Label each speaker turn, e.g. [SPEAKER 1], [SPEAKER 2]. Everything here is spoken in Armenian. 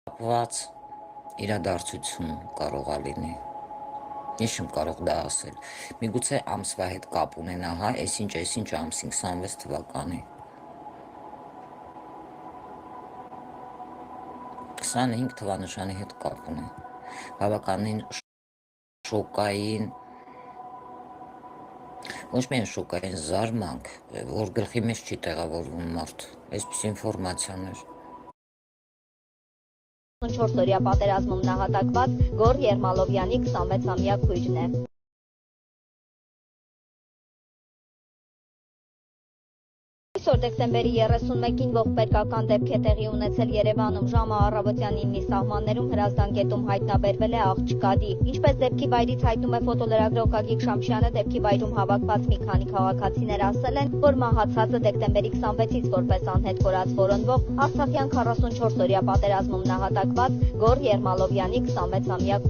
[SPEAKER 1] կապված իրադարձություն կարող է լինի։ Ես չեմ կարող դա ասել։ Միգուցե ամսվա հետ կապ ունենա, հա, այսինչ ամսին 26 թվականի։ 25 թվանշանի հետ կապ ունի։ Բավականին շոկային, ոչ միայն շոկային զարմանք, որ գլխի մեջ չի տեղավորվում մարդ, այսպես ինֆորմացիաներ։
[SPEAKER 2] 4-օրյա պատերազմում նահատակված Գոռ Եռմալովյանի 26-ամյա քույրն է։ Այսօր դեկտեմբերի 31-ին ողբերգական դեպք է տեղի ունեցել Երևանում։ Ժամը առավոտյան 9-ի սահմաններում Հրազդան գետում հայտնաբերվել է աղջկադի։ Ինչպես դեպքի վայրից հայտնում է ֆոտոլրագրող Գագիկ Շամշյանը, դեպքի վայրում հավաքված մի քանի քաղաքացիներ ասել են, որ մահացածը դեկտեմբերի 26-ից որպես անհետ կորած որոնվող Արցախյան 44-օրյա պատերազմում նահատակված Գոռ Եռմալովյանի 26-ամյա